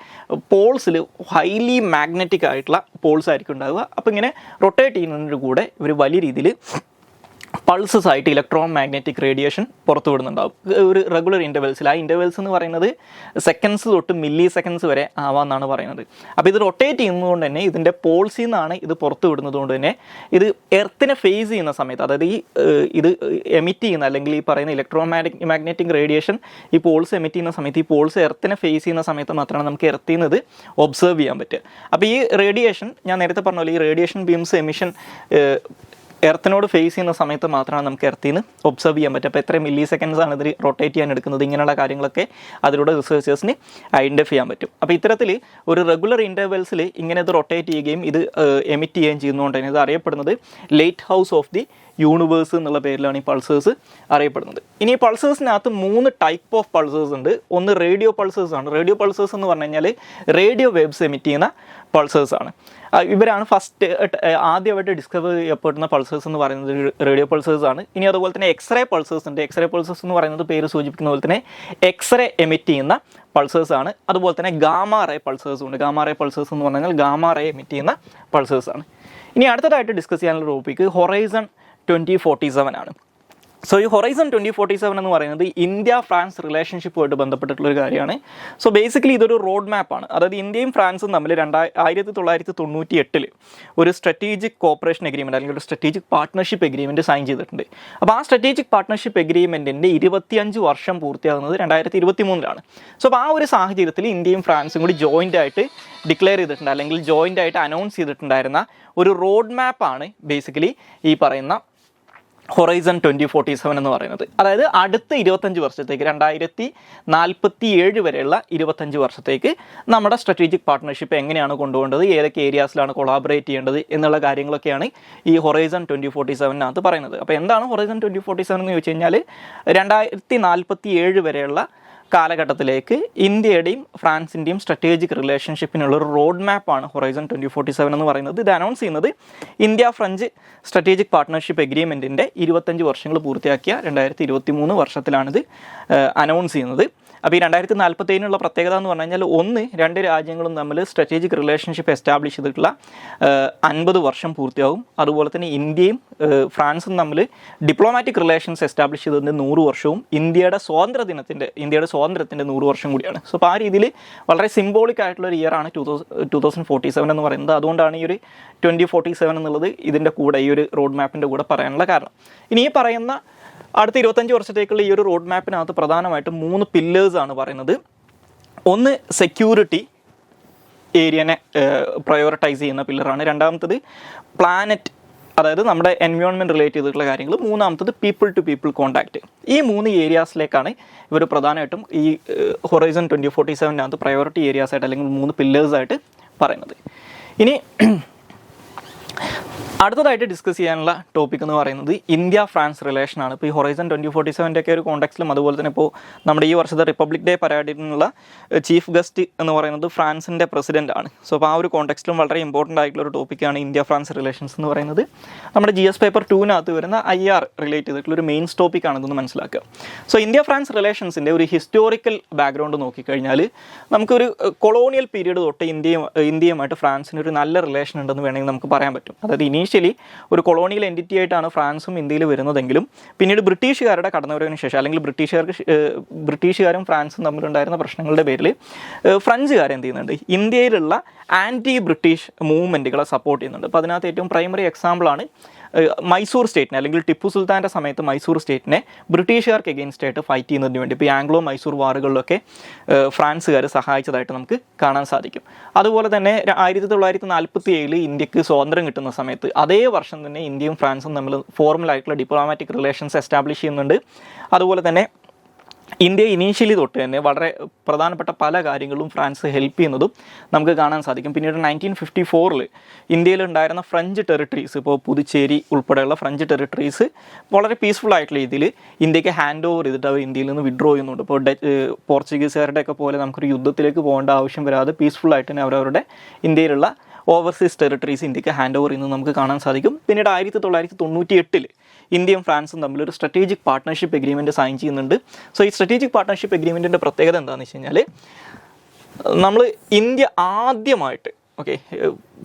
പോൾസിൽ ഹൈലി മാഗ്നറ്റിക് ആയിട്ടുള്ള പോൾസ് ആയിരിക്കും ഉണ്ടാവുക. അപ്പോൾ ഇങ്ങനെ റൊട്ടേറ്റ് ചെയ്യുന്നതിൻ്റെ കൂടെ ഇവർ വലിയ രീതിയിൽ പൾസസ് ആയിട്ട് ഇലക്ട്രോ മാഗ്നറ്റിക് റേഡിയേഷൻ പുറത്തു വിടുന്നുണ്ടാവും ഒരു റെഗുലർ ഇൻ്റർവെൽസിൽ. ആ ഇൻ്റർവെൽസ് എന്ന് പറയുന്നത് സെക്കൻഡ്സ് തൊട്ട് മില്ലി സെക്കൻഡ്സ് വരെ ആവാമെന്നാണ് പറയുന്നത്. അപ്പോൾ ഇത് റൊട്ടേറ്റ് ചെയ്യുന്നതുകൊണ്ട് തന്നെ ഇതിൻ്റെ പോൾസിൽ നിന്നാണ് ഇത് പുറത്തു വിടുന്നത് കൊണ്ട് തന്നെ ഇത് എർത്തിനെ ഫേസ് ചെയ്യുന്ന സമയത്ത്, അതായത് ഇത് എമിറ്റ് ചെയ്യുന്ന അല്ലെങ്കിൽ ഈ പറയുന്ന ഇലക്ട്രോ മാഗ്നറ്റിക് റേഡിയേഷൻ ഈ പോൾസ് എമിറ്റ് ചെയ്യുന്ന സമയത്ത് ഈ പോൾസ് എർത്തിനെ ഫേസ് ചെയ്യുന്ന സമയത്ത് മാത്രമാണ് നമുക്ക് എർത്തിൽ നിന്ന് ഇത് ഒബ്സർവ് ചെയ്യാൻ പറ്റുക. അപ്പോൾ ഈ റേഡിയേഷൻ ഞാൻ നേരത്തെ പറഞ്ഞ പോലെ ഈ റേഡിയേഷൻ ബീംസ് എമിഷൻ എർത്തിനോട് ഫേസ് ചെയ്യുന്ന സമയത്ത് മാത്രമാണ് നമുക്ക് എർത്തിൽ നിന്ന് ഒബ്സർവ് ചെയ്യാൻ പറ്റും. അപ്പോൾ എത്ര മില്ലി സെക്കൻഡ്സ് ആണ് ഇത് റൊട്ടേറ്റ് ചെയ്യാൻ എടുക്കുന്നത്, ഇങ്ങനെയുള്ള കാര്യങ്ങളൊക്കെ അതിലൂടെ റിസർച്ചേഴ്സിന് ഐഡൻറ്റിഫൈ ചെയ്യാൻ പറ്റും. അപ്പോൾ ഇത്തരത്തിൽ ഒരു റെഗുലർ ഇൻ്റർവെൽസിൽ ഇങ്ങനെ ഇത് റൊട്ടേറ്റ് ചെയ്യുകയും ഇത് എമിറ്റ് ചെയ്യുകയും ചെയ്യുന്നതുകൊണ്ട് തന്നെ ഇത് അറിയപ്പെടുന്നത് light house of the universe എന്നുള്ള പേരിലാണ് ഈ പൾസേഴ്സ് അറിയപ്പെടുന്നത്. ഇനി ഈ പൾസേഴ്സിനകത്ത് 3 ടൈപ്പ് ഓഫ് പൾസേഴ്സ് ഉണ്ട്. ഒന്ന് റേഡിയോ പൾസേഴ്സ് ആണ്. റേഡിയോ പൾസേഴ്സ് എന്ന് പറഞ്ഞു കഴിഞ്ഞാൽ റേഡിയോ വേവ്സ് എമിറ്റ് ചെയ്യുന്ന പൾസേഴ്സ് ആണ്. ഇവരാണ് ആദ്യമായിട്ട് ഡിസ്കവർ ചെയ്യപ്പെടുന്ന പൾസേഴ്സ് എന്ന് പറയുന്നത് റേഡിയോ പൾസേഴ്സ് ആണ്. ഇനി അതുപോലെ തന്നെ എക്സ്റേ പൾസേഴ്സ് ഉണ്ട്. എക്സ്റേ പൾസേഴ്സ് എന്ന് പറയുന്നത് പേര് സൂചിപ്പിക്കുന്ന പോലെ തന്നെ എക്സ്റേ എമിറ്റ് ചെയ്യുന്ന പൾസേഴ്സ് ആണ്. അതുപോലെ തന്നെ ഗാമാ റേ പൾസേഴ്സും ഉണ്ട്. ഗാമാ റേ പൾസേഴ്സ് എന്ന് പറഞ്ഞാൽ ഗാമാ റേ എമിറ്റ് ചെയ്യുന്ന പൾസേഴ്സ് ആണ്. ഇനി അടുത്തതായിട്ട് ഡിസ്കസ് ചെയ്യാനുള്ള ടോപ്പിക്ക് ഹൊറൈസൺ 2047 ആണ്. സോ ഈ ഹൊറൈസൺ 2047 എന്ന് പറയുന്നത് ഇന്ത്യ ഫ്രാൻസ് റിലേഷൻഷിപ്പുമായിട്ട് ബന്ധപ്പെട്ടിട്ടുള്ളൊരു കാര്യമാണ്. സോ ബേസിക്കലി ഇതൊരു റോഡ് മാപ്പാണ്. അതായത് ഇന്ത്യയും ഫ്രാൻസും തമ്മിൽ 1998 ഒരു സ്ട്രാറ്റജിക് കോപ്പറേഷൻ എഗ്രിമെൻറ്റ് അല്ലെങ്കിൽ ഒരു സ്ട്രാറ്റജിക് പാർട്ട്ണർഷിപ്പ് എഗ്രിമെൻറ്റ് സൈൻ ചെയ്തിട്ടുണ്ട്. അപ്പോൾ ആ സ്ട്രാറ്റജിക് പാർട്ട്ണർഷിപ്പ് എഗ്രിമെൻറ്റിൻ്റെ 25 വർഷം പൂർത്തിയാകുന്നത് 2023 സോ അപ്പോൾ ആ ഒരു സാഹചര്യത്തിൽ ഇന്ത്യയും ഫ്രാൻസും കൂടി ജോയിൻ്റ് ആയിട്ട് ഡിക്ലെയർ ചെയ്തിട്ടുണ്ട് അല്ലെങ്കിൽ ജോയിൻ്റ് ആയിട്ട് അനൗൺസ് ചെയ്തിട്ടുണ്ടായിരുന്ന ഒരു റോഡ് മാപ്പാണ് ബേസിക്കലി ഈ പറയുന്ന ഹൊറൈസൺ 2047 എന്ന് പറയുന്നത്. അതായത് അടുത്ത 25 വർഷത്തേക്ക് 2047 വരെയുള്ള 25 വർഷത്തേക്ക് നമ്മുടെ സ്ട്രാറ്റജിക് പാർട്ട്ണർഷിപ്പ് എങ്ങനെയാണ് കൊണ്ടുപോകേണ്ടത്, ഏതൊക്കെ ഏരിയാസിലാണ് കൊളാബറേറ്റ് ചെയ്യേണ്ടത് എന്നുള്ള കാര്യങ്ങളൊക്കെയാണ് ഈ ഹൊറൈസൺ 2047 പറയുന്നത്. അപ്പോൾ എന്താണ് ഹൊറൈസൺ 2047 എന്ന് ചോദിച്ചു കഴിഞ്ഞാൽ 2047 വരെയുള്ള കാലഘട്ടത്തിലേക്ക് ഇന്ത്യയുടെയും ഫ്രാൻസിൻ്റെയും സ്ട്രാറ്റജിക് റിലേഷൻഷിപ്പിനുള്ള ഒരു റോഡ് മാപ്പാണ് ഹൊറൈസൺ 2047 എന്ന് പറയുന്നത്. ഇത് അനൗൺസ് ചെയ്യുന്നത് ഇന്ത്യ ഫ്രഞ്ച് സ്ട്രാറ്റജിക് പാർട്ട്ണർഷിപ്പ് എഗ്രിമെൻറ്റിൻ്റെ 25 വർഷങ്ങൾ പൂർത്തിയാക്കിയ 2023 വർഷത്തിലാണിത് അനൗൺസ് ചെയ്യുന്നത്. അപ്പോൾ ഈ 2047 പ്രത്യേകത എന്ന് പറഞ്ഞു കഴിഞ്ഞാൽ ഒന്ന്, രണ്ട് രാജ്യങ്ങളും തമ്മിൽ സ്ട്രാറ്റജിക് റിലേഷൻഷിപ്പ് എസ്റ്റാബ്ലിഷ് ചെയ്തിട്ടുള്ള 50 വർഷം പൂർത്തിയാകും. അതുപോലെ തന്നെ ഇന്ത്യയും ഫ്രാൻസും തമ്മിൽ ഡിപ്ലോമാറ്റിക് റിലേഷൻസ് എസ്റ്റാബ്ലിഷ് ചെയ്തതിൻ്റെ 100 വർഷവും ഇന്ത്യയുടെ സ്വാതന്ത്ര്യത്തിൻ്റെ 100 വർഷം കൂടിയാണ്. സോ അപ്പോൾ ആ രീതിയിൽ വളരെ സിംബോളിക് ആയിട്ടുള്ള ഒരു ഇയറാണ് 2047 എന്ന് പറയുന്നത്. അതുകൊണ്ടാണ് ഈ ഒരു 2047 എന്നുള്ളത് ഇതിൻ്റെ കൂടെ ഈ ഒരു റോഡ് മാപ്പിൻ്റെ കൂടെ പറയാനുള്ള കാരണം. ഇനി ഈ പറയുന്ന അടുത്ത 25 വർഷത്തേക്കുള്ള ഈ ഒരു റോഡ് മാപ്പിനകത്ത് പ്രധാനമായിട്ടും 3 പില്ലേഴ്സാണ് പറയുന്നത്. ഒന്ന് സെക്യൂരിറ്റി ഏരിയനെ പ്രയോറിറ്റൈസ് ചെയ്യുന്ന പില്ലറാണ്. രണ്ടാമത്തത് പ്ലാനറ്റ് അതായത് നമ്മുടെ എൻവയോൺമെൻറ്റ് റിലേറ്റ് ചെയ്തിട്ടുള്ള കാര്യങ്ങൾ. മൂന്നാമത്തത് പീപ്പിൾ ടു പീപ്പിൾ കോൺടാക്റ്റ്. ഈ 3 ഏരിയാസിലേക്കാണ് ഇവർ പ്രധാനമായിട്ടും ഈ ഹൊറൈസൺ 2047 പ്രയോറിറ്റി ഏരിയാസ് ആയിട്ട് അല്ലെങ്കിൽ 3 പില്ലേഴ്സായിട്ട് പറയുന്നത്. ഇനി അടുത്തതായിട്ട് ഡിസ്കസ് ചെയ്യാനുള്ള ടോപ്പിക് എന്ന് പറയുന്നത് ഇന്ത്യ ഫ്രാൻസ് റിലേഷനാണ്. ഇപ്പോൾ ഈ ഹൊറൈസൺ 2047 ഒക്കെ ഒരു കോണ്ടെക്സ്റ്റിലും അതുപോലെ തന്നെ ഇപ്പോൾ നമ്മുടെ ഈ വർഷത്തെ റിപ്പബ്ലിക് ഡേ പരേഡിനുള്ള ചീഫ് ഗസ്റ്റ് എന്ന് പറയുന്നത് ഫ്രാൻസിൻ്റെ പ്രസിഡൻ്റ് ആണ്. സോ അപ്പോൾ ആ ഒരു കോണ്ടെക്സ്റ്റിലും വളരെ ഇമ്പോർട്ടൻ്റ് ആയിട്ടുള്ള ഒരു ടോപ്പിക്കാണ് ഇന്ത്യ ഫ്രാൻസ് റിലേഷൻസ് എന്ന് പറയുന്നത്. നമ്മുടെ GS പേപ്പർ 2 വരുന്ന IR റിലേറ്റ് ചെയ്തിട്ടുള്ള ഒരു മെയിൻ ടോപ്പിക്കാണെന്ന് മനസ്സിലാക്കുക. സോ ഇന്ത്യ ഫ്രാൻസ് റിലേഷൻസിൻ്റെ ഒരു ഹിസ്റ്റോറിക്കൽ ബാക്ക്ഗ്രൗണ്ട് നോക്കിക്കഴിഞ്ഞാൽ നമുക്കൊരു കൊളോണിയൽ പീരീഡ് തൊട്ട് ഇന്ത്യയുമായിട്ട് ഫ്രാൻസിന് ഒരു നല്ല റിലേഷൻ ഉണ്ടെന്ന് വേണമെങ്കിൽ നമുക്ക് പറയാൻ പറ്റും. അതായത് ഇനീഷ്യലി ഒരു കൊളോണിയൽ എൻറ്റിറ്റി ആയിട്ടാണ് ഫ്രാൻസും ഇന്ത്യയിൽ വരുന്നതെങ്കിലും പിന്നീട് ബ്രിട്ടീഷുകാരുടെ കടന്നുവരവിന് ശേഷം അല്ലെങ്കിൽ ബ്രിട്ടീഷുകാരും ഫ്രാൻസും തമ്മിലുണ്ടായിരുന്ന പ്രശ്നങ്ങളുടെ പേരിൽ ഫ്രഞ്ചുകാർ എന്ത് ചെയ്യുന്നുണ്ട്, ഇന്ത്യയിലുള്ള ആൻറ്റി ബ്രിട്ടീഷ് മൂവ്മെൻറ്റുകളെ സപ്പോർട്ട് ചെയ്യുന്നുണ്ട്. അപ്പോൾ അതിനകത്ത് ഏറ്റവും പ്രൈമറി എക്സാമ്പിളാണ് മൈസൂർ സ്റ്റേറ്റിനെ അല്ലെങ്കിൽ ടിപ്പു സുൽത്താൻ്റെ സമയത്ത് മൈസൂർ സ്റ്റേറ്റിനെ ബ്രിട്ടീഷുകാർക്ക് എഗെയിൻസ്റ്റ് ആയിട്ട് ഫൈറ്റ് ചെയ്യുന്നതിന് വേണ്ടി ഇപ്പോൾ ആംഗ്ലോ മൈസൂർ വാറുകളിലൊക്കെ ഫ്രാൻസുകാർ സഹായിച്ചതായിട്ട് നമുക്ക് കാണാൻ സാധിക്കും. അതുപോലെ തന്നെ 1947 ഇന്ത്യക്ക് സ്വാതന്ത്ര്യം കിട്ടുന്ന സമയത്ത് അതേ വർഷം തന്നെ ഇന്ത്യയും ഫ്രാൻസും തമ്മിൽ ഫോർമലായിട്ടുള്ള ഡിപ്ലോമാറ്റിക് റിലേഷൻസ് എസ്റ്റാബ്ലിഷ് ചെയ്യുന്നുണ്ട്. അതുപോലെ തന്നെ ഇന്ത്യ ഇനീഷ്യലി തൊട്ട് തന്നെ വളരെ പ്രധാനപ്പെട്ട പല കാര്യങ്ങളും ഫ്രാൻസ് ഹെൽപ്പ് ചെയ്യുന്നതും നമുക്ക് കാണാൻ സാധിക്കും. പിന്നീട് 1954 ഇന്ത്യയിലുണ്ടായിരുന്ന ഫ്രഞ്ച് ടെറിട്ടറീസ്, ഇപ്പോൾ പുതുച്ചേരി ഉൾപ്പെടെയുള്ള ഫ്രഞ്ച് ടെറിട്ടറീസ് വളരെ പീസ്ഫുൾ ആയിട്ടുള്ള രീതിയിൽ ഇന്ത്യക്ക് ഹാൻഡ് ഓവർ ചെയ്തിട്ട് അവർ ഇന്ത്യയിൽ നിന്ന് വിഡ്രോ ചെയ്യുന്നുണ്ട്. ഇപ്പോൾ പോർച്ചുഗീസുകാരുടെ ഒക്കെ പോലെ നമുക്കൊരു യുദ്ധത്തിലേക്ക് പോകേണ്ട ആവശ്യം വരാതെ പീസ്ഫുൾ ആയിട്ട് തന്നെ അവരവരുടെ ഇന്ത്യയിലുള്ള ഓവർസീസ് ടെറിട്ടറീസ് ഇന്ത്യക്ക് ഹാൻഡ് ഓവർ ചെയ്യുന്നത് നമുക്ക് കാണാൻ സാധിക്കും. പിന്നീട് 1998 ഇന്ത്യയും ഫ്രാൻസും തമ്മിൽ ഒരു സ്ട്രാറ്റജിക് പാർട്ട്ണർഷിപ്പ് എഗ്രിമെൻറ്റ് സൈൻ ചെയ്യുന്നുണ്ട്. സോ ഈ സ്ട്രാറ്റജിക് പാർട്ട്ണർഷിപ്പ് എഗ്രിമെൻറ്റിൻ്റെ പ്രത്യേകത എന്താണെന്ന് വെച്ച് കഴിഞ്ഞാൽ നമ്മൾ ഇന്ത്യ ആദ്യമായിട്ട്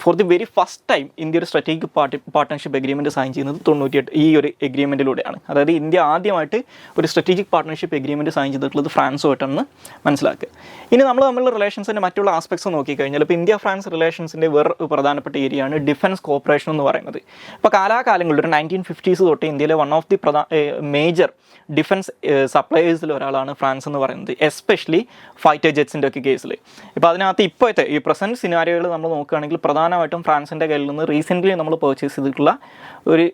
for the very first time India ഒരു സ്ട്രാറ്റജിക് പാർട്ട്ണർഷിപ്പ് എഗ്രിമെൻറ്റ് സൈൻ ചെയ്യുന്നത് 98 ഈ ഒരു എഗ്രിമെൻറ്റിലൂടെയാണ്. അതായത് ഇന്ത്യ ആദ്യമായിട്ട് ഒരു സ്ട്രാറ്റജിക് പാർട്ട്ണർഷിപ്പ് എഗ്രിമെൻറ്റ് സൈൻ ചെയ്തിട്ടുള്ളത് ഫ്രാൻസുമായിട്ടാണെന്ന് മനസ്സിലാക്കുക. ഇനി നമ്മൾ തമ്മിലുള്ള റിലേഷൻസിൻ്റെ മറ്റുള്ള ആസ്പെക്ട്സ് നോക്കിക്കഴിഞ്ഞാൽ ഇപ്പോൾ ഇന്ത്യ ഫ്രാൻസ് റിലേഷൻസിൻ്റെ വേറെ പ്രധാനപ്പെട്ട ഏരിയയാണ് ഡിഫൻസ് കോപ്പറേഷൻ എന്ന് പറയുന്നത്. ഇപ്പോൾ കാലാകാലങ്ങളിൽ ഒരു 1950s തൊട്ട് ഇന്ത്യയിലെ one of the major defence സപ്ലയേഴ്സിൽ ഒരാളാണ് ഫ്രാൻസ് എന്ന് പറയുന്നത്, എസ്പെഷ്യലി ഫൈറ്റർ ജെറ്റ്സിൻ്റെ ഒക്കെ കേസിൽ. ഇപ്പോൾ അതിനകത്ത് ഇപ്പോഴത്തെ ഈ പ്രസൻറ്റ് സിനാരിയോകൾ നമ്മൾ നോക്കുകയാണെങ്കിൽ പ്രധാനമായിട്ടും ഫ്രാൻസിൻ്റെ കയ്യിൽ നിന്ന് റീസെൻ്റ്ലി നമ്മൾ പർച്ചേസ് ചെയ്തിട്ടുള്ള ഒരു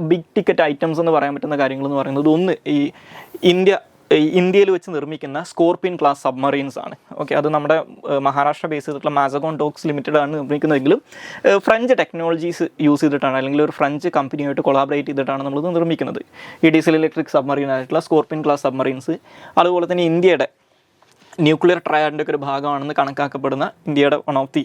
ബിഗ് ടിക്കറ്റ് ഐറ്റംസ് എന്ന് പറയാൻ പറ്റുന്ന കാര്യങ്ങൾ എന്ന് പറയുന്നത് ഒന്ന് ഈ ഇന്ത്യയിൽ വെച്ച് നിർമ്മിക്കുന്ന സ്കോർപിയൻ ക്ലാസ് സബ്മറീൻസ് ആണ്. അത് നമ്മുടെ മഹാരാഷ്ട്ര ബേസ് ചെയ്തിട്ടുള്ള മാസഗോൺ ഡോക്സ് ലിമിറ്റഡ് ആണ് നിർമ്മിക്കുന്നതെങ്കിലും ഫ്രഞ്ച് ടെക്നോളജീസ് യൂസ് ചെയ്തിട്ടാണ് അല്ലെങ്കിൽ ഒരു ഫ്രഞ്ച് കമ്പനിയായിട്ട് കൊളാബറേറ്റ് ചെയ്തിട്ടാണ് നമ്മളിത് നിർമ്മിക്കുന്നത്. ഈ ഡീസൽ ഇലക്ട്രിക് സബ്മറീൻ ആയിട്ടുള്ള സ്കോർപിയൻ ക്ലാസ് സബ്മറീൻസ്, അതുപോലെ തന്നെ ഇന്ത്യയുടെ ന്യൂക്ലിയർ ട്രയഡിൻ്റെ ഒക്കെ ഒരു ഭാഗമാണെന്ന് കണക്കാക്കപ്പെടുന്ന ഇന്ത്യയുടെ one of the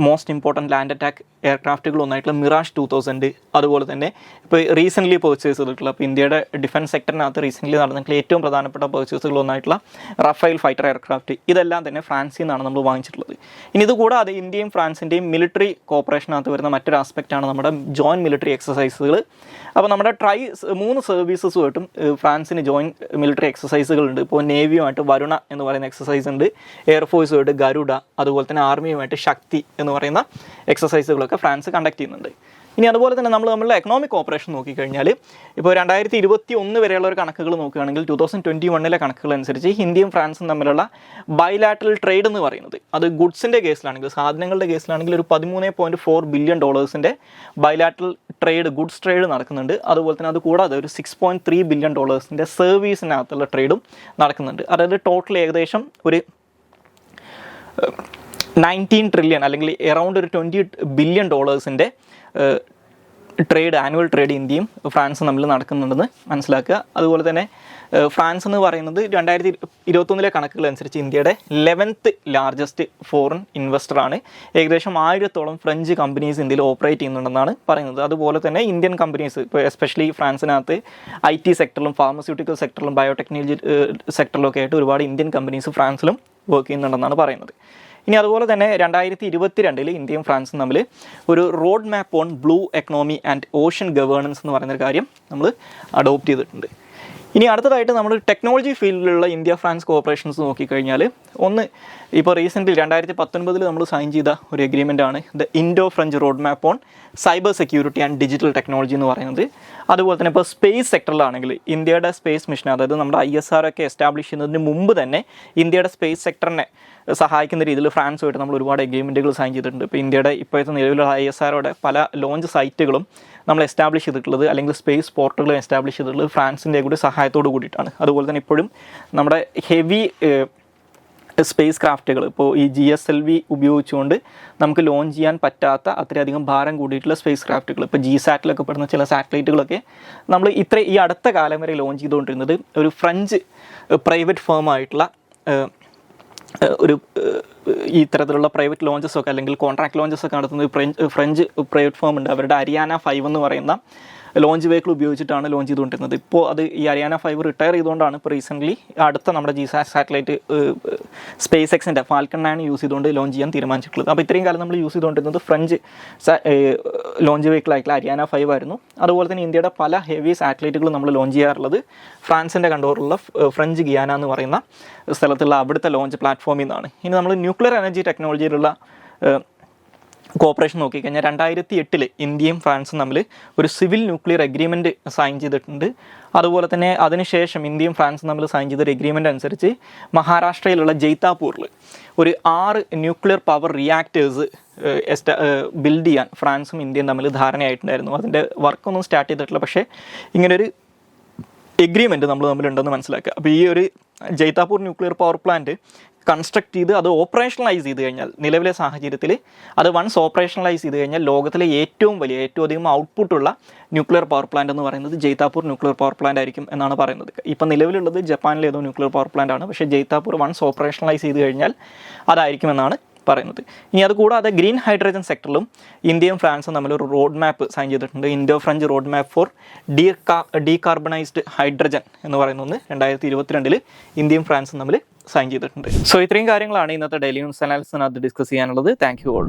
most important land attack എയർക്രാഫ്റ്റുകളൊന്നായിട്ടുള്ള മിറാഷ് 2000, അതുപോലെ തന്നെ ഇപ്പോൾ റീസെൻ്റ്ലി പർച്ചേസ് ചെയ്തിട്ടുള്ള ഇപ്പോൾ ഇന്ത്യയുടെ ഡിഫൻസ് സെക്ടറിനകത്ത് റീസെൻ്റ്ലി നടന്നിട്ടുള്ള ഏറ്റവും പ്രധാനപ്പെട്ട പർച്ചേസുകളൊന്നായിട്ടുള്ള റഫേൽ ഫൈറ്റർ എയർക്രാഫ്റ്റ്, ഇതെല്ലാം തന്നെ ഫ്രാൻസിൽ നിന്നാണ് നമ്മൾ വാങ്ങിച്ചിട്ടുള്ളത്. ഇനി ഇതുകൂടാതെ ഇന്ത്യയും ഫ്രാൻസിൻ്റെയും മിലിറ്ററി കോപ്പറേഷനകത്ത് വരുന്ന മറ്റൊരു ആസ്പെക്റ്റാണ് നമ്മുടെ ജോയിൻറ്റ് മിലിറ്ററി എക്സസൈസുകൾ. അപ്പോൾ നമ്മുടെ 3 സർവീസസുമായിട്ടും ഫ്രാൻസിന് ജോയിൻറ്റ് മിലിറ്ററി എക്സസൈസുകളുണ്ട്. ഇപ്പോൾ നേവിയുമായിട്ട് വരുണ എന്ന് പറയുന്ന എക്സസൈസ് ഉണ്ട്, എയർഫോഴ്സുമായിട്ട് ഗരുഡ, അതുപോലെ തന്നെ ആർമിയുമായിട്ട് ശക്തി എന്ന് പറയുന്ന എക്സസൈസുകളൊക്കെ ഫ്രാൻസ് കണ്ടക്ട് ചെയ്യുന്നുണ്ട്. ഇനി അതുപോലെ തന്നെ നമ്മളുടെ എക്കണോമിക് കോപ്പറേഷൻ നോക്കിക്കഴിഞ്ഞാൽ ഇപ്പോൾ 2021 വരെയുള്ള ഒരു കണക്കുകൾ നോക്കുകയാണെങ്കിൽ 2021 കണക്കുകൾ അനുസരിച്ച് ഇന്ത്യയും ഫ്രാൻസും തമ്മിലുള്ള ബൈലാറ്ററൽ ട്രേഡ് എന്ന് പറയുന്നത് അത് ഗുഡ്സിൻ്റെ കേസിലാണെങ്കിൽ സാധനങ്ങളുടെ കേസിലാണെങ്കിൽ ഒരു $13.4 billion bilateral trade goods trade നടക്കുന്നുണ്ട്. അതുപോലെ തന്നെ അത് കൂടാതെ ഒരു $6.3 ബില്യൺ സർവീസിനകത്തുള്ള ട്രേഡും നടക്കുന്നുണ്ട്. അതായത് ടോട്ടൽ ഏകദേശം ഒരു 19 ട്രില്യൺ അല്ലെങ്കിൽ എറൗണ്ട് ഒരു $20 ബില്യൺ ട്രേഡ് ആനുവൽ ട്രേഡ് ഇന്ത്യയും ഫ്രാൻസും തമ്മിൽ നടക്കുന്നുണ്ടെന്ന് മനസ്സിലാക്കുക. അതുപോലെ തന്നെ ഫ്രാൻസ് എന്ന് പറയുന്നത് 2021 കണക്കുകൾ അനുസരിച്ച് ഇന്ത്യയുടെ 11th ലാർജസ്റ്റ് ഫോറിൻ ഇൻവെസ്റ്ററാണ്. ഏകദേശം 1000-ഓളം ഫ്രഞ്ച് കമ്പനീസ് ഇന്ത്യയിൽ ഓപ്പറേറ്റ് ചെയ്യുന്നുണ്ടെന്നാണ് പറയുന്നത്. അതുപോലെ തന്നെ ഇന്ത്യൻ കമ്പനീസ് ഇപ്പോൾ എസ്പെഷ്യലി ഫ്രാൻസിനകത്ത് IT സെക്ടറിലും ഫാർമസ്യൂട്ടിക്കൽ സെക്ടറിലും ബയോടെക്നോളജി സെക്ടറിലും ഒക്കെ ആയിട്ട് ഒരുപാട് ഇന്ത്യൻ കമ്പനീസ് ഫ്രാൻസിലും വർക്ക് ചെയ്യുന്നുണ്ടെന്നാണ് പറയുന്നത്. ഇനി അതുപോലെ തന്നെ 2022 ഇന്ത്യയും ഫ്രാൻസും തമ്മിൽ ഒരു road map on blue economy and ocean governance എന്ന് പറയുന്നൊരു കാര്യം നമ്മൾ അഡോപ്റ്റ് ചെയ്തിട്ടുണ്ട്. ഇനി അടുത്തതായിട്ട് നമ്മൾ ടെക്നോളജി ഫീൽഡിലുള്ള ഇന്ത്യ ഫ്രാൻസ് കോപ്പറേഷൻസ് നോക്കിക്കഴിഞ്ഞാൽ ഒന്ന് ഇപ്പോൾ റീസെൻ്റ്ലി 2019 നമ്മൾ സൈൻ ചെയ്ത ഒരു എഗ്രിമെൻ്റ് ആണ് the Indo French road map on cyber security and digital technology എന്ന് പറയുന്നത്. അതുപോലെ തന്നെ ഇപ്പോൾ സ്പേസ് സെക്ടറിലാണെങ്കിൽ ഇന്ത്യയുടെ സ്പേസ് മിഷൻ അതായത് നമ്മുടെ ISR ഒക്കെ എസ്റ്റാബ്ലിഷ് ചെയ്യുന്നതിന് മുമ്പ് തന്നെ ഇന്ത്യയുടെ സ്പേസ് സെക്ടറിനെ സഹായിക്കുന്ന രീതിയിൽ ഫ്രാൻസുമായിട്ട് നമ്മൾ ഒരുപാട് എഗ്രിമെൻറ്റുകൾ സൈൻ ചെയ്തിട്ടുണ്ട്. ഇപ്പോൾ ഇന്ത്യയുടെ ഇപ്പോഴത്തെ നിലവിലുള്ള ISROയുടെ പല ലോഞ്ച് സൈറ്റുകളും നമ്മൾ എസ്റ്റാബ്ലിഷ് ചെയ്തിട്ടുള്ളത്, അല്ലെങ്കിൽ സ്പേസ് പോർട്ടുകൾ എസ്റ്റാബ്ലിഷ് ചെയ്തിട്ടുള്ളത് ഫ്രാൻസിൻ്റെ കൂടി സഹായത്തോട് കൂടിയിട്ടാണ്. അതുപോലെ തന്നെ ഇപ്പോഴും നമ്മുടെ ഹെവി സ്പേസ് ക്രാഫ്റ്റുകൾ, ഇപ്പോൾ ഈ GSLV ഉപയോഗിച്ചുകൊണ്ട് നമുക്ക് ലോഞ്ച് ചെയ്യാൻ പറ്റാത്ത അത്രയധികം ഭാരം കൂടിയിട്ടുള്ള സ്പേസ് ക്രാഫ്റ്റുകൾ, ഇപ്പോൾ GSAT പെടുന്ന ചില സാറ്റലൈറ്റുകളൊക്കെ നമ്മൾ ഈ അടുത്ത കാലം വരെ ലോഞ്ച് ചെയ്തുകൊണ്ടിരുന്നത് ഒരു ഫ്രഞ്ച് പ്രൈവറ്റ് ഫേമായിട്ടുള്ള ഒരു ഈ ഇത്തരത്തിലുള്ള പ്രൈവറ്റ് ലോഞ്ചസ് ഒക്കെ അല്ലെങ്കിൽ കോൺട്രാക്ട് ലോഞ്ചസ് ഒക്കെ നടത്തുന്ന ഫ്രഞ്ച് പ്രൈവറ്റ് ഫേം ഉണ്ട്. അവരുടെ അരിയാന 5 എന്ന് പറയുന്ന ലോഞ്ച് വെഹിക്കിൾ ഉപയോഗിച്ചിട്ടാണ് ലോഞ്ച് ചെയ്തുകൊണ്ടിരുന്നത്. ഇപ്പോൾ അത് ഈ അരിയാന 5 റിട്ടയർ ചെയ്തുകൊണ്ടാണ് ഇപ്പോൾ റീസെൻ്റ്ലി അടുത്ത നമ്മുടെ GSAT സാറ്റലൈറ്റ് സ്പേസ് എക്സിൻ്റെ ഫാൽക്കൺ 9 യൂസ് ചെയ്തുകൊണ്ട് ലോഞ്ച് ചെയ്യാൻ തീരുമാനിച്ചിട്ടുള്ളത്. അപ്പോൾ ഇത്രയും കാലം നമ്മൾ യൂസ് ചെയ്തുകൊണ്ടിരുന്നത് ഫ്രഞ്ച് ലോഞ്ച് വെഹിക്കിൾ ആയിട്ടുള്ള അരിയാന 5 ആയിരുന്നു. അതുപോലെ തന്നെ ഇന്ത്യയുടെ പല ഹെവി സാറ്റലൈറ്റുകൾ നമ്മൾ ലോഞ്ച് ചെയ്യാറുള്ളത് ഫ്രാൻസിൻ്റെ കൺട്രോളിലുള്ള ഫ്രഞ്ച് ഗിയാന എന്ന് പറയുന്ന സ്ഥലത്തുള്ള അവിടുത്തെ ലോഞ്ച് പ്ലാറ്റ്ഫോമിൽ നിന്നാണ്. ഇനി നമ്മൾ ന്യൂക്ലിയർ എനർജി ടെക്നോളജിയിലുള്ള കോപ്പറേഷൻ നോക്കിക്കഴിഞ്ഞാൽ 2008 ഇന്ത്യയും ഫ്രാൻസും തമ്മിൽ ഒരു സിവിൽ ന്യൂക്ലിയർ എഗ്രിമെൻറ്റ് സൈൻ ചെയ്തിട്ടുണ്ട്. അതുപോലെ തന്നെ അതിനുശേഷം ഇന്ത്യയും ഫ്രാൻസും തമ്മിൽ സൈൻ ചെയ്തൊരു എഗ്രിമെൻ്റ് അനുസരിച്ച് മഹാരാഷ്ട്രയിലുള്ള ജയ്താപൂരിൽ ഒരു 6 ന്യൂക്ലിയർ പവർ റിയാക്ടേഴ്സ് ബിൽഡ് ചെയ്യാൻ ഫ്രാൻസും ഇന്ത്യയും തമ്മിൽ ധാരണയായിട്ടുണ്ടായിരുന്നു. അതിൻ്റെ വർക്കൊന്നും സ്റ്റാർട്ട് ചെയ്തിട്ടില്ല, പക്ഷേ ഇങ്ങനൊരു എഗ്രിമെൻറ്റ് നമ്മൾ തമ്മിലുണ്ടെന്ന് മനസ്സിലാക്കുക. അപ്പോൾ ഈ ഒരു ജയ്താപൂർ ന്യൂക്ലിയർ പവർ പ്ലാന്റ് കൺസ്ട്രക്ട് ചെയ്ത് അത് ഓപ്പറേഷണലൈസ് ചെയ്ത് കഴിഞ്ഞാൽ, നിലവിലെ സാഹചര്യത്തിൽ അത് വൺസ് ഓപ്പറേഷണലൈസ് ചെയ്ത് കഴിഞ്ഞാൽ ലോകത്തിലെ ഏറ്റവും അധികം ഔട്ട്പുട്ടുള്ള ന്യൂക്ലിയർ പവർ പ്ലാന്റ് എന്ന് പറയുന്നത് ജയ്താപൂർ ന്യൂക്ലിയർ പവർ പ്ലാന്റ് ആയിരിക്കും എന്നാണ് പറയുന്നത്. ഇപ്പം നിലവിലുള്ളത് ജപ്പാനിലെ ഏതോ ന്യൂക്ലിയർ പവർ പ്ലാന്റ് ആണ്, പക്ഷേ ജയ്താപൂർ വൺസ് ഓപ്പറേഷണലൈസ് ചെയ്ത് കഴിഞ്ഞാൽ അതായിരിക്കുമെന്നാണ് പറയുന്നത്. ഇനി അതുകൂടാതെ ഗ്രീൻ ഹൈഡ്രജൻ സെക്ടറിലും ഇന്ത്യയും ഫ്രാൻസും തമ്മിൽ ഒരു റോഡ് മാപ്പ് സൈൻ ചെയ്തിട്ടുണ്ട്. Indo French road map four decarbonised hydrogen എന്ന് പറയുന്ന ഒന്ന് 2022 ഇന്ത്യയും ഫ്രാൻസും തമ്മിൽ സൈൻ ചെയ്തിട്ടുണ്ട്. സോ ഇത്രയും കാര്യങ്ങളാണ് ഇന്നത്തെ ഡെയിലി ന്യൂസ് അനാലിസിനകത്ത് ഡിസ്കസ് ചെയ്യാനുള്ളത്. Thank you all.